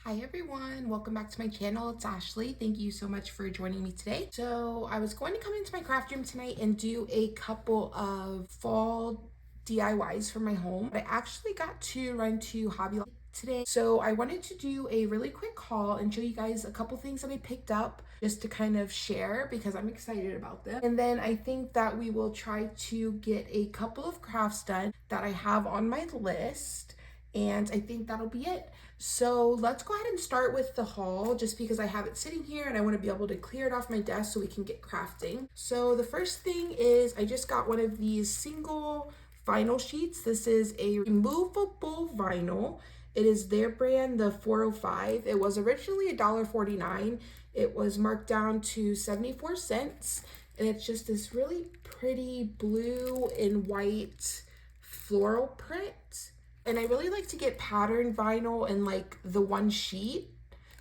Hi everyone, welcome back to my channel. It's Ashley. Thank you so much for joining me today. So I was going to come into my craft room tonight and do a couple of fall DIYs for my home. I actually got to run to Hobby Lobby today. So I wanted to do a really quick haul and show you guys a couple things that I picked up just to kind of share because I'm excited about them. And then I think that we will try to get a couple of crafts done that I have on my list. And I think that'll be it. So let's go ahead and start with the haul just because I have it sitting here and I want to be able to clear it off my desk so we can get crafting. So the first thing is I just got one of these single vinyl sheets. This is a removable vinyl. It is their brand, the 405. It was originally $1.49. It was marked down to 74 cents. And it's just this really pretty blue and white floral print. And I really like to get patterned vinyl in like the one sheet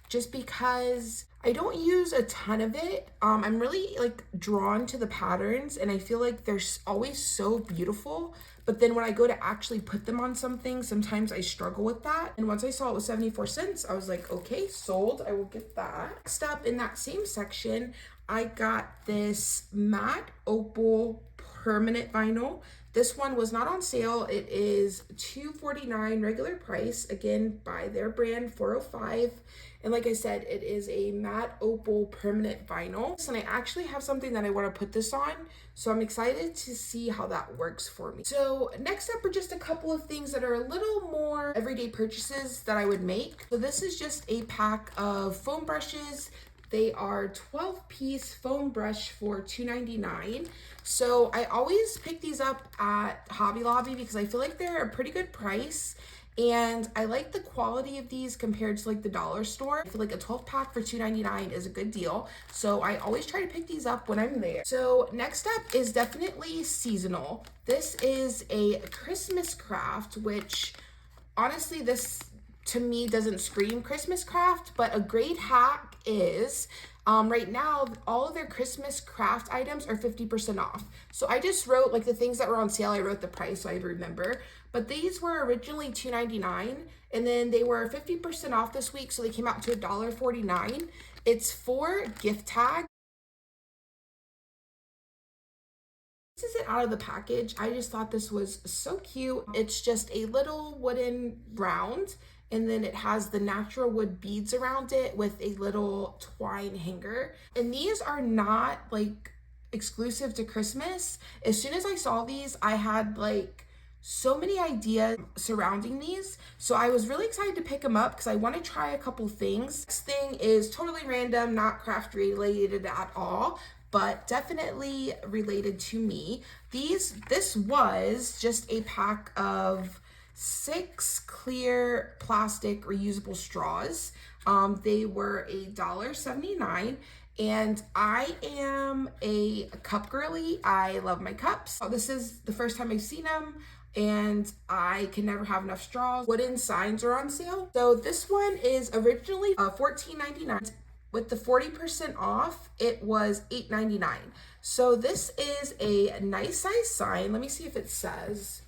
just because I don't use a ton of it. I'm really like drawn to the patterns and I feel like they're always so beautiful. But then when I go to actually put them on something, sometimes I struggle with that. And once I saw it was 74 cents, I was like, okay, sold, I will get that. Next up in that same section, I got this matte opal permanent vinyl. This one was not on sale. It is $2.49 regular price, again by their brand 405. And like I said, it is a matte opal permanent vinyl. And I actually have something that I want to put this on. So I'm excited to see how that works for me. So next up are just a couple of things that are a little more everyday purchases that I would make. So this is just a pack of foam brushes. They are 12-piece foam brush for $2.99. So I always pick these up at Hobby Lobby because I feel like they're a pretty good price. And I like the quality of these compared to like the dollar store. I feel like a 12-pack for $2.99 is a good deal. So I always try to pick these up when I'm there. So next up is definitely seasonal. This is a Christmas craft, which honestly, this to me doesn't scream Christmas craft, but a great hack is right now all of their Christmas craft items are 50% off. So I just wrote like the things that were on sale, I wrote the price so I remember, but these were originally $2.99 and then they were 50% off this week, so they came out to $1.49. It's 4 gift tags. This isn't out of the package. I just thought this was so cute. It's just a little wooden round and then it has the natural wood beads around it with a little twine hanger. And these are not like exclusive to Christmas. As soon as I saw these, I had like so many ideas surrounding these. So I was really excited to pick them up because I want to try a couple things. Next thing is totally random, not craft related at all, but definitely related to me. This was just a pack of 6 clear plastic reusable straws. They were $1.79. And I am a cup girly. I love my cups. This is the first time I've seen them and I can never have enough straws. Wooden signs are on sale. So this one is originally $14.99. With the 40% off, it was $8.99. So this is a nice size sign. Let me see if it says.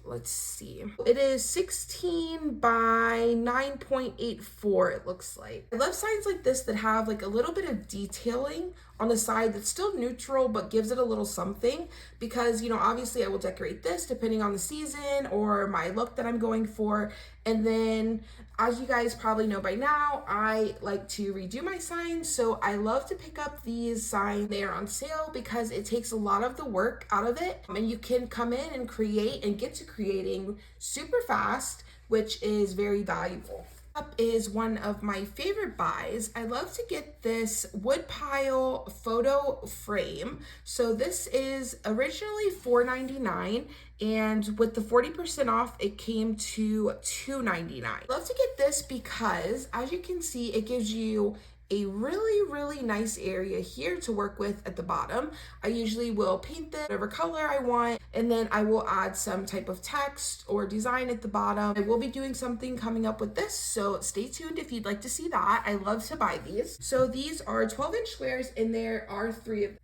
Let's see. It is 16 by 9.84, it looks like. I love signs like this that have like a little bit of detailing on the side that's still neutral but gives it a little something because, you know, obviously I will decorate this depending on the season or my look that I'm going for. And then as you guys probably know by now, I like to redo my signs. So I love to pick up these signs. They are on sale because it takes a lot of the work out of it. And you can come in and create and get to creating super fast, which is very valuable. Up is one of my favorite buys. I love to get this wood pile photo frame. So this is originally $4.99 and with the 40% off it came to $2.99. I love to get this because as you can see it gives you a really nice area here to work with at the bottom. I usually will paint this whatever color I want and then I will add some type of text or design at the bottom. I will be doing something coming up with this, so stay tuned if you'd like to see that. I love to buy these. So these are 12-inch squares and there are 3 of them.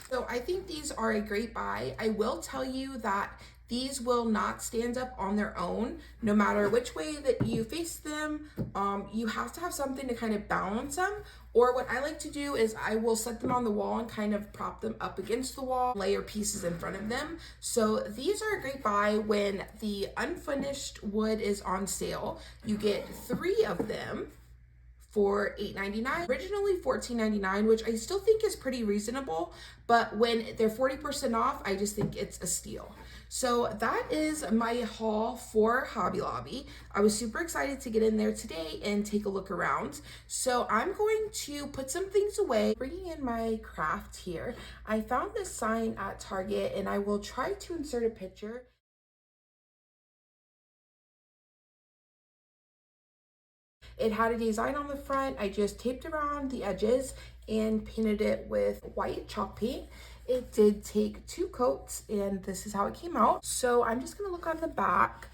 So I think these are a great buy. I will tell you that these will not stand up on their own, no matter which way that you face them. You have to have something to kind of balance them. Or what I like to do is I will set them on the wall and kind of prop them up against the wall, layer pieces in front of them. So these are a great buy when the unfinished wood is on sale. You get 3 of them for $8.99, originally $14.99, which I still think is pretty reasonable, but when they're 40% off, I just think it's a steal. So that is my haul for Hobby Lobby. I was super excited to get in there today and take a look around. So I'm going to put some things away, bringing in my craft here. I found this sign at Target and I will try to insert a picture. It had a design on the front. I just taped around the edges and painted it with white chalk paint. It did take 2 coats and this is how it came out. So I'm just gonna look on the back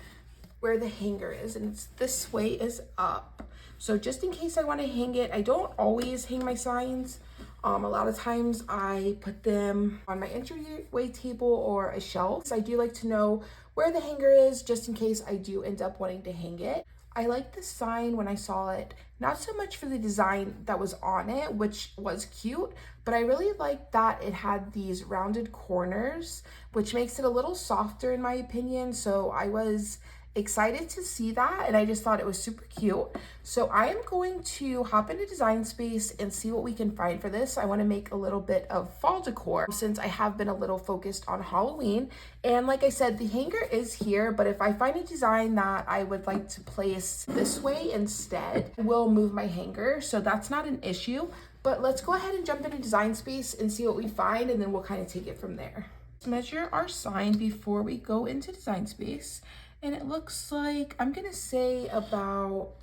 where the hanger is, and it's this way is up. So just in case I want to hang it, I don't always hang my signs. A lot of times I put them on my entryway table or a shelf. So I do like to know where the hanger is just in case I do end up wanting to hang it. I liked the sign when I saw it, not so much for the design that was on it, which was cute, but I really liked that it had these rounded corners, which makes it a little softer in my opinion. So I was excited to see that and I just thought it was super cute. So I am going to hop into Design Space and see what we can find for this. I want to make a little bit of fall decor since I have been a little focused on Halloween. And like I said, the hanger is here, but if I find a design that I would like to place this way instead, I will move my hanger. So that's not an issue, but let's go ahead and jump into Design Space and see what we find, and then we'll kind of take it from there. Let's measure our sign before we go into Design Space. And it looks like, I'm gonna say about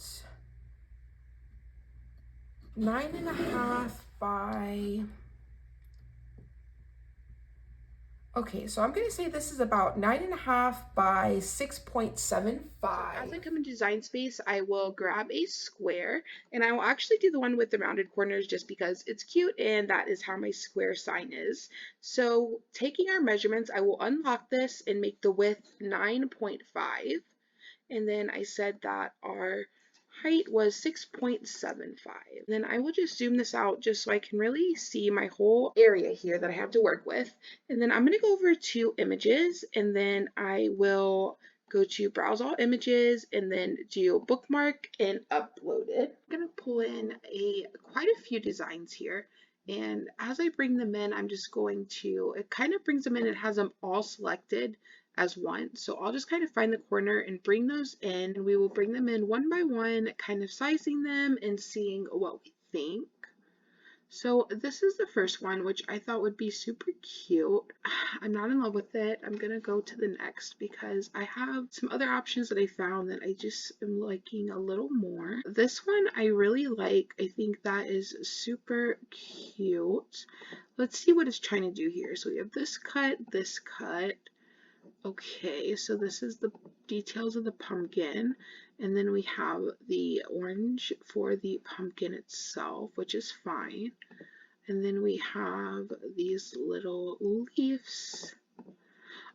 9.5 by, okay, so I'm gonna say this is about 9.5 by 6.75. As I come into Design Space, I will grab a square, and I will actually do the one with the rounded corners just because it's cute and that is how my square sign is. So taking our measurements, I will unlock this and make the width 9.5. And then I said that our height was 6.75. Then I will just zoom this out just so I can really see my whole area here that I have to work with. And then I'm going to go over to images, and then I will go to browse all images and then do bookmark and upload it. I'm going to pull in quite a few designs here. And as I bring them in, I'm just going to, it kind of brings them in, it has them all selected as one. So I'll just kind of find the corner and bring those in, and we will bring them in one by one, kind of sizing them and seeing what we think. So this is the first one, which I thought would be super cute. I'm not in love with it. I'm gonna go to the next because I have some other options that I found that I just am liking a little more. This one I really like. I think that is super cute. Let's see what it's trying to do here. So we have this cut, this cut. Okay, so this is the details of the pumpkin, and then we have the orange for the pumpkin itself, which is fine. And then we have these little leaves.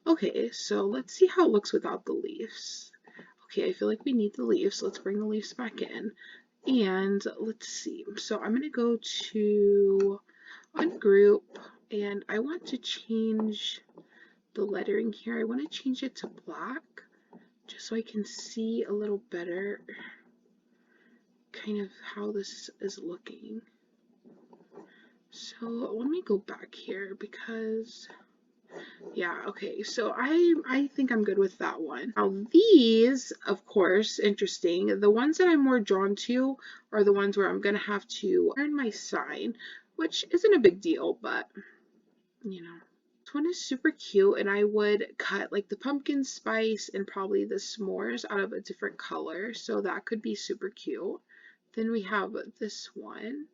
Okay, so let's see how it looks without the leaves. Okay, I feel like we need the leaves. Let's bring the leaves back in. And let's see. So I'm going to go to Ungroup, and I want to change the lettering here. I want to change it to black just so I can see a little better kind of how this is looking. So let me go back here because yeah, okay, so I think I'm good with that one. Now these, of course, interesting. The ones that I'm more drawn to are the ones where I'm gonna have to earn my sign, which isn't a big deal, but you know. This one is super cute, and I would cut like the pumpkin spice and probably the s'mores out of a different color, so that could be super cute. Then we have this one.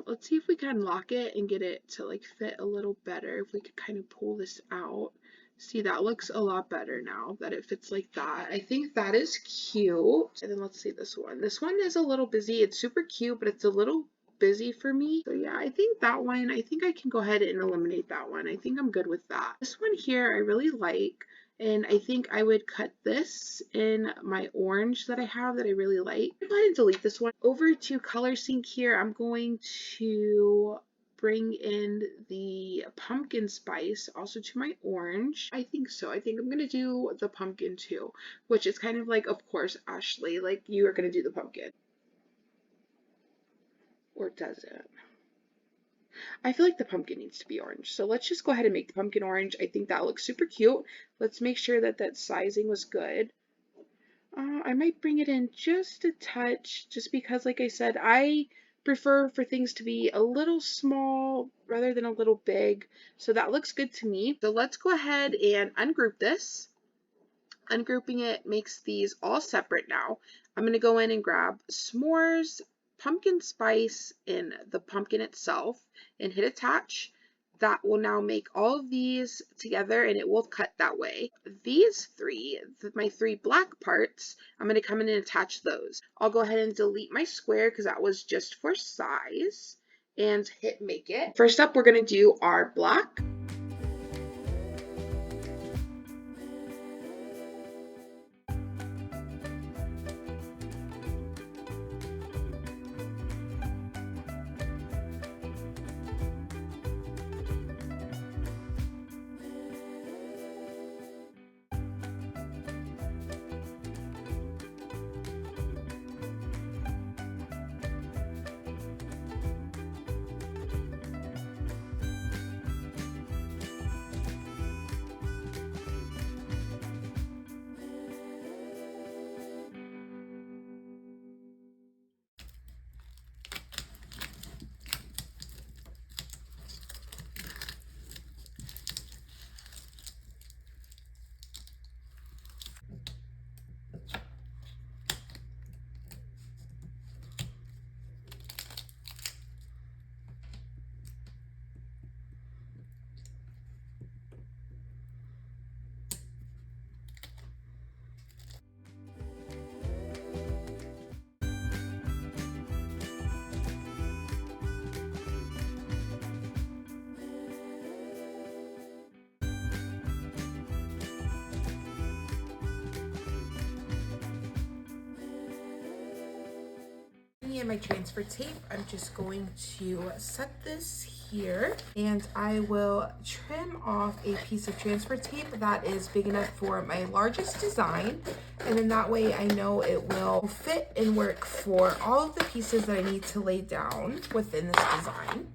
Let's see if we can unlock it and get it to like fit a little better. If we could kind of pull this out. See, that looks a lot better now that it fits like that. I think that is cute. And then let's see this one. This one is a little busy. It's super cute, but it's a little busy for me. So yeah, I think that one, I think I can go ahead and eliminate that one. I think I'm good with that. This one here I really like, and I think I would cut this in my orange that I have that I really like. Go ahead and delete this one. Over to Color Sync here, I'm going to bring in the pumpkin spice also to my orange. I think so. I think I'm gonna do the pumpkin too, which is kind of like, of course, Ashley, like you are gonna do the pumpkin. Or does it? I feel like the pumpkin needs to be orange. So let's just go ahead and make the pumpkin orange. I think that looks super cute. Let's make sure that that sizing was good. I might bring it in just a touch, just because, like I said, I prefer for things to be a little small rather than a little big. So that looks good to me. So let's go ahead and ungroup this. Ungrouping it makes these all separate now. I'm going to go in and grab s'mores, pumpkin spice, and the pumpkin itself and hit attach. That will now make all of these together and it will cut that way. These three, my three black parts, I'm going to come in and attach those. I'll go ahead and delete my square because that was just for size and hit make it. First up, we're going to do our black. And my transfer tape, I'm just going to set this here and I will trim off a piece of transfer tape that is big enough for my largest design, and then that way I know it will fit and work for all of the pieces that I need to lay down within this design.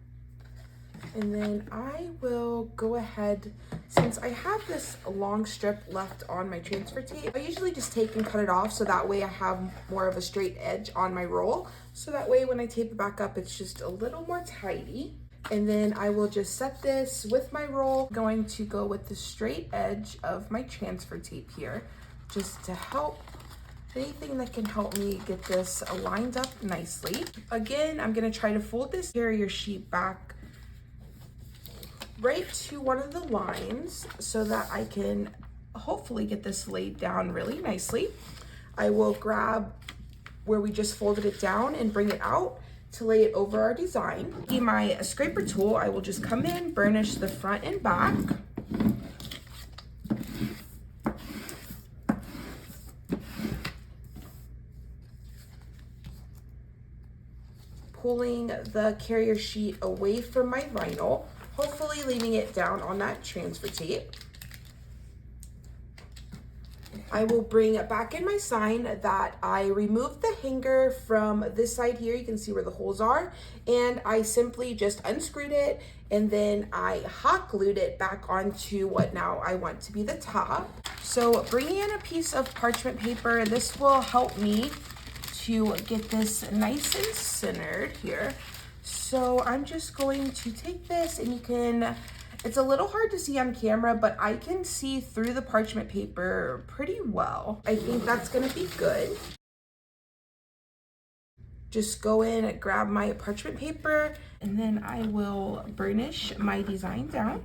And then I will go ahead, since I have this long strip left on my transfer tape, I usually just take and cut it off so that way I have more of a straight edge on my roll. So that way when I tape it back up, it's just a little more tidy. And then I will just set this with my roll. I'm going to go with the straight edge of my transfer tape here, just to help anything that can help me get this lined up nicely. Again, I'm gonna try to fold this carrier sheet back right to one of the lines so that I can hopefully get this laid down really nicely. I will grab where we just folded it down and bring it out to lay it over our design. With my scraper tool, I will just come in, burnish the front and back. Pulling the carrier sheet away from my vinyl, hopefully leaving it down on that transfer tape. I will bring back in my sign that I removed the hanger from this side here. You can see where the holes are, and I simply just unscrewed it and then I hot glued it back onto what now I want to be the top. So bringing in a piece of parchment paper, this will help me to get this nice and centered here. So I'm just going to take this, and you can, it's a little hard to see on camera, but I can see through the parchment paper pretty well. I think that's gonna be good. Just go in, grab my parchment paper, and then I will burnish my design down,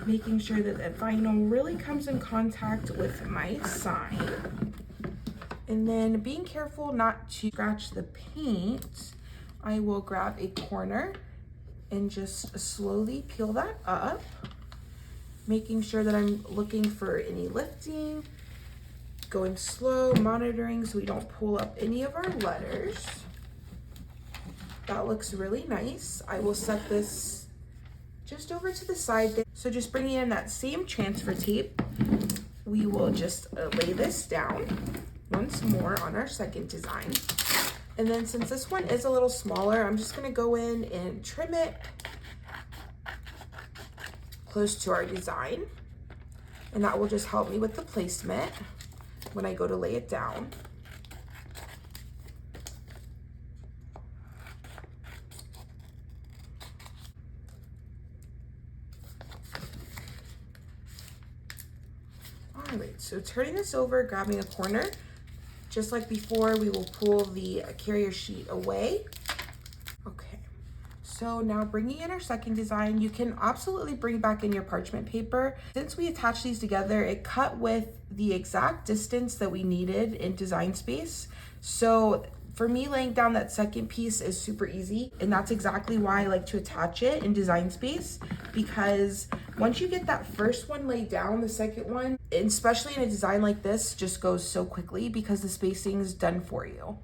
making sure that the vinyl really comes in contact with my sign. And then being careful not to scratch the paint I will grab a corner and just slowly peel that up, making sure that I'm looking for any lifting, going slow, monitoring so we don't pull up any of our letters. That looks really nice. I will set this just over to the side there. So just bringing in that same transfer tape, we will just lay this down once more on our second design. And then since this one is a little smaller, I'm just gonna go in and trim it close to our design. And that will just help me with the placement when I go to lay it down. All right, so turning this over, grabbing a corner, just like before, we will pull the carrier sheet away. Okay, so now bringing in our second design, you can absolutely bring back in your parchment paper. Since we attached these together, it cut with the exact distance that we needed in Design Space. So for me, laying down that second piece is super easy, and that's exactly why I like to attach it in Design Space, because once you get that first one laid down, the second one, especially in a design like this, just goes so quickly because the spacing is done for you,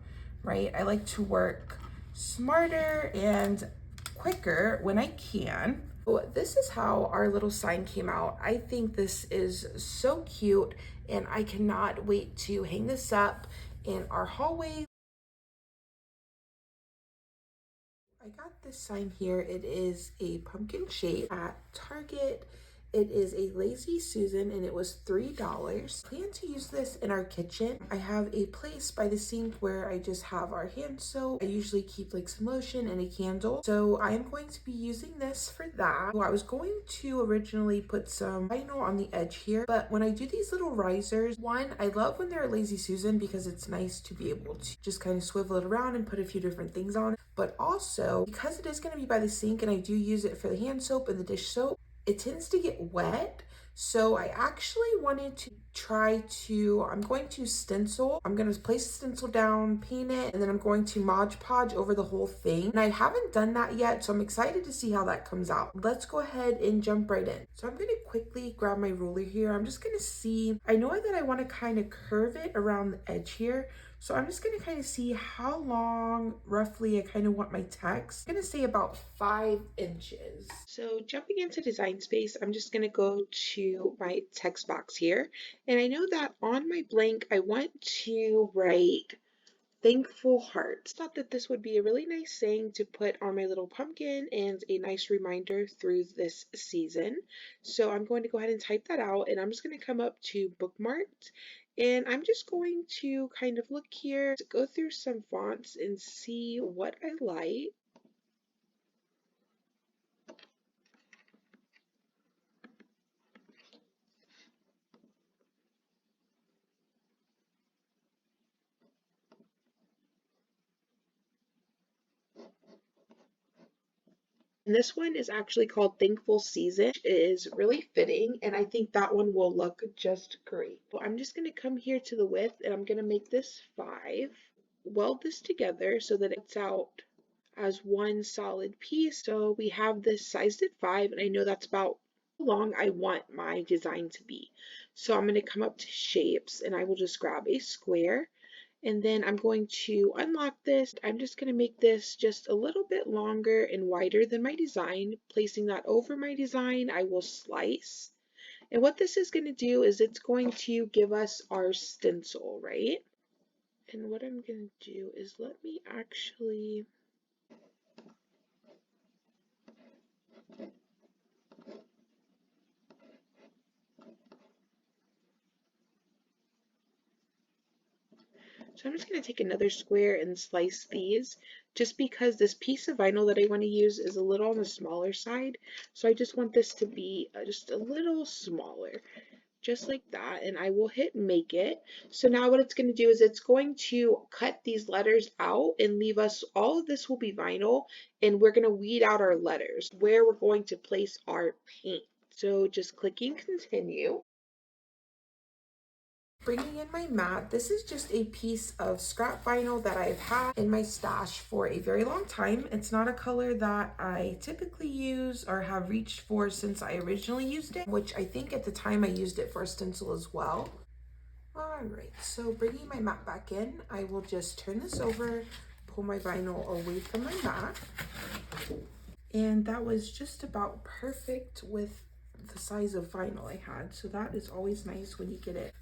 right? I like to work smarter and quicker when I can. So this is how our little sign came out. I think this is so cute, and I cannot wait to hang this up in our hallway. I got this sign here. It is a pumpkin shape at Target. It is a Lazy Susan and it was $3. I plan to use this in our kitchen. I have a place by the sink where I just have our hand soap. I usually keep like some lotion and a candle. So I am going to be using this for that. Well, I was going to originally put some vinyl on the edge here, but when I do these little risers, one, I love when they're a Lazy Susan because it's nice to be able to just kind of swivel it around and put a few different things on it. But also, because it is going to be by the sink and I do use it for the hand soap and the dish soap, it tends to get wet. So I actually wanted to I'm going to stencil. I'm going to place the stencil down, paint it, and then I'm going to Mod Podge over the whole thing. And I haven't done that yet, so I'm excited to see how that comes out. Let's go ahead and jump right in. So I'm going to quickly grab my ruler here. I'm just going to see, I know that I want to kind of curve it around the edge here. So I'm just gonna kind of see how long roughly I kind of want my text. I'm gonna say about 5 inches. So jumping into Design Space, I'm just gonna go to my text box here. And I know that on my blank, I want to write thankful heart. Thought that this would be a really nice saying to put on my little pumpkin and a nice reminder through this season. So I'm going to go ahead and type that out and I'm just going to come up to bookmarked and I'm just going to kind of look here to go through some fonts and see what I like. And this one is actually called Thankful Season. It is really fitting, and I think that one will look just great. So I'm just going to come here to the width, and I'm going to make this 5. Weld this together so that it's out as one solid piece. So we have this sized at 5, and I know that's about how long I want my design to be. So I'm going to come up to shapes, and I will just grab a square. And then I'm going to unlock this. I'm just going to make this just a little bit longer and wider than my design. Placing that over my design, I will slice. And what this is going to do is it's going to give us our stencil, right? And what I'm going to do is let me actually So I'm just going to take another square and slice these just because this piece of vinyl that I want to use is a little on the smaller side. So I just want this to be just a little smaller, just like that. And I will hit make it. So now what it's going to do is it's going to cut these letters out and leave us, all of this will be vinyl and we're going to weed out our letters where we're going to place our paint. So just clicking continue. bringing in my mat. This is just a piece of scrap vinyl that I've had in my stash for a very long time. It's not a color that I typically use or have reached for since I originally used it, which I think at the time I used it for a stencil as well. All right, so bringing my mat back in, I will just turn this over, pull my vinyl away from my mat. And that was just about perfect with the size of vinyl I had. So that is always nice when you get it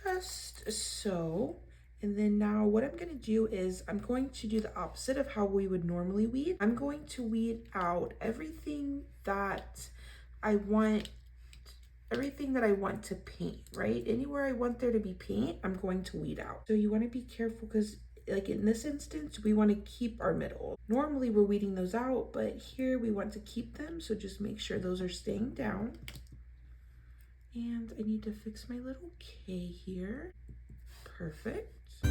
just so. And then now what I'm gonna do is I'm going to do the opposite of how we would normally weed. I'm going to weed out everything that I want to paint, right? Anywhere I want there to be paint, I'm going to weed out. So you want to be careful because like in this instance, we want to keep our middle. Normally we're weeding those out, but here we want to keep them. So just make sure those are staying down. And I need to fix my little K here. Perfect. I'm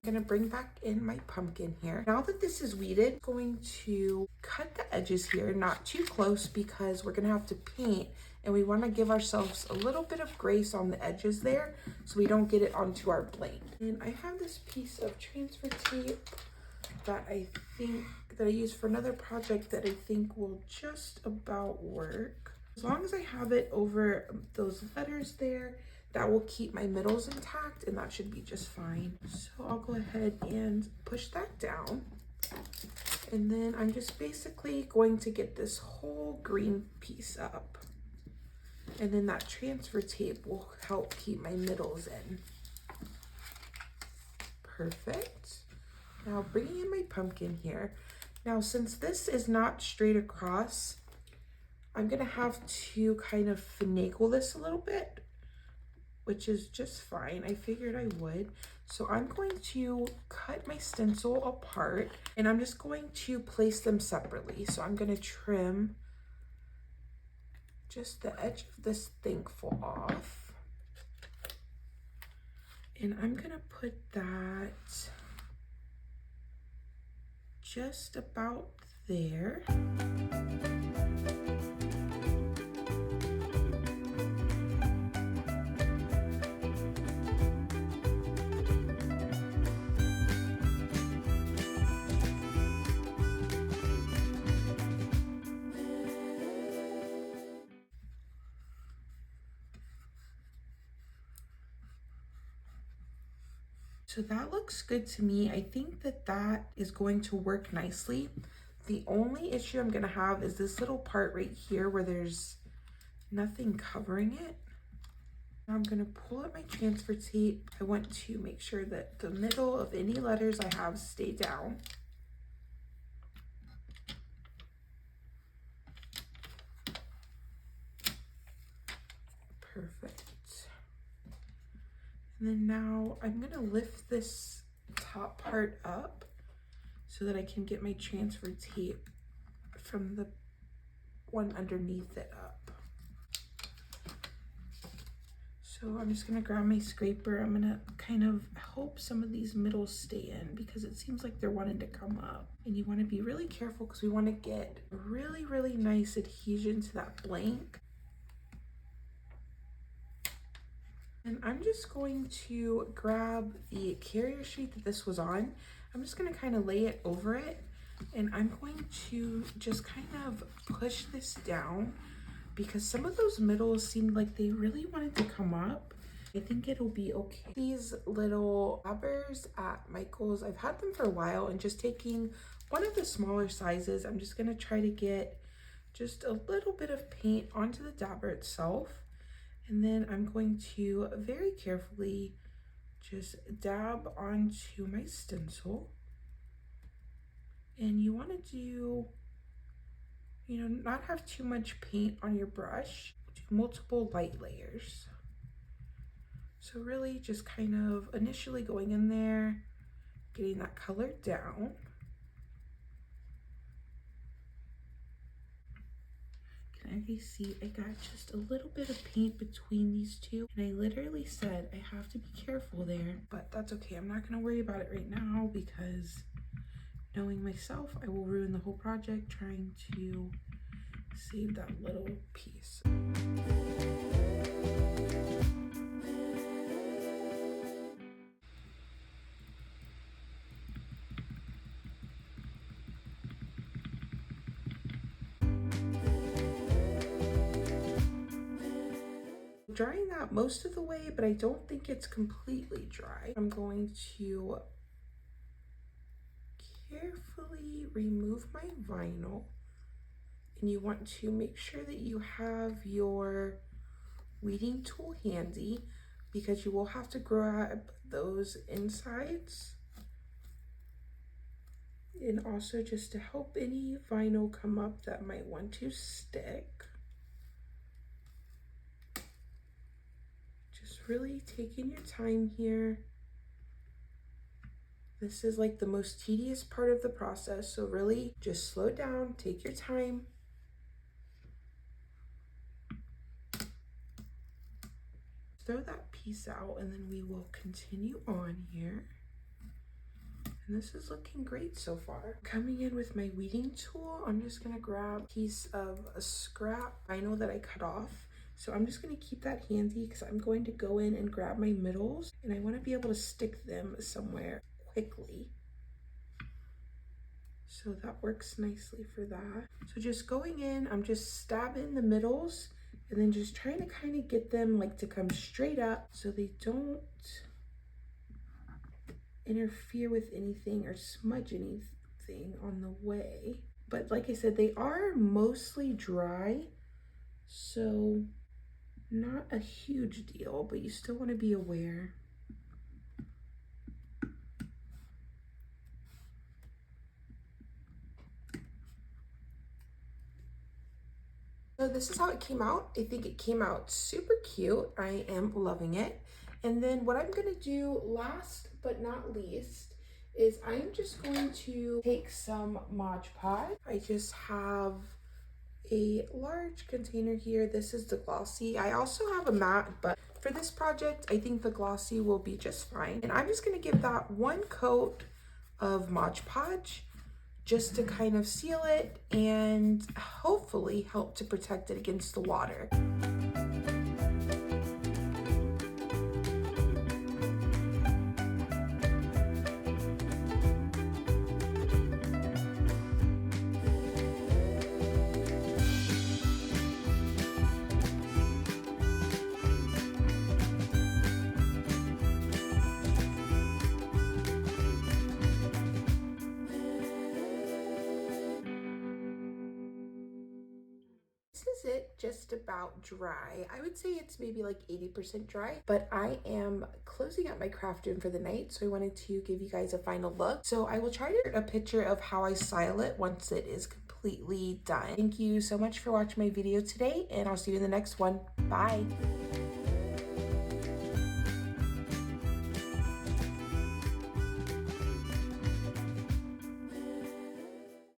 gonna bring back in my pumpkin here. Now that this is weeded, I'm going to cut the edges here, not too close because we're gonna have to paint and we wanna give ourselves a little bit of grace on the edges there so we don't get it onto our blank. And I have this piece of transfer tape that I use for another project that I think will just about work. As long as I have it over those letters there, that will keep my middles intact and that should be just fine. So I'll go ahead and push that down. And then I'm just basically going to get this whole green piece up. And then that transfer tape will help keep my middles in. Perfect. Now bringing in my pumpkin here. Now since this is not straight across, I'm gonna have to kind of finagle this a little bit, which is just fine. I figured I would. So I'm going to cut my stencil apart and I'm just going to place them separately. So I'm gonna trim just the edge of this thankful off. And I'm gonna put that just about there. So that looks good to me. I think that that is going to work nicely. The only issue I'm gonna have is this little part right here where there's nothing covering it. Now I'm gonna pull up my transfer tape. I want to make sure that the middle of any letters I have stay down. Perfect. And then now I'm gonna lift this top part up so that I can get my transfer tape from the one underneath it up. So I'm just gonna grab my scraper. I'm gonna kind of hope some of these middles stay in because it seems like they're wanting to come up. And you wanna be really careful because we wanna get really, really nice adhesion to that blank. And I'm just going to grab the carrier sheet that this was on. I'm just gonna kind of lay it over it and I'm going to just kind of push this down because some of those middles seemed like they really wanted to come up. I think it'll be okay. These little dabbers at Michael's, I've had them for a while and just taking one of the smaller sizes, I'm just gonna try to get just a little bit of paint onto the dabber itself. And then I'm going to very carefully just dab onto my stencil. And you want to do, not have too much paint on your brush. Do multiple light layers. So really just kind of initially going in there, getting that color down. Can you see I got just a little bit of paint between these two and I literally said I have to be careful there, but that's okay. I'm not gonna worry about it right now because Knowing myself, I will ruin the whole project trying to save that little piece. Drying that most of the way, but I don't think it's completely dry. I'm going to carefully remove my vinyl, and you want to make sure that you have your weeding tool handy because you will have to grab those insides, and also just to help any vinyl come up that might want to stick. Just really taking your time here. This is like the most tedious part of the process, so really just slow down, take your time. Throw that piece out and then we will continue on here. And this is looking great so far. Coming in with my weeding tool, I'm just gonna grab a piece of a scrap vinyl that I cut off. So I'm just gonna keep that handy because I'm going to go in and grab my middles and I wanna be able to stick them somewhere quickly. So that works nicely for that. So just going in, I'm just stabbing the middles and then just trying to kind of get them like to come straight up so they don't interfere with anything or smudge anything on the way. But like I said, they are mostly dry, so not a huge deal, but you still want to be aware. So this is how it came out. I think it came out super cute. I am loving it. And then what I'm gonna do last but not least is I'm just going to take some Mod Podge. I just have a large container here. This is the glossy. I also have a matte, but for this project, I think the glossy will be just fine. And I'm just gonna give that one coat of Mod Podge just to kind of seal it and hopefully help to protect it against the water. This is it, just about dry. I would say it's maybe like 80% dry, but I am closing up my craft room for the night, so I wanted to give you guys a final look. So I will try to get a picture of how I style it once it is completely done. Thank you so much for watching my video today, and I'll see you in the next one. Bye.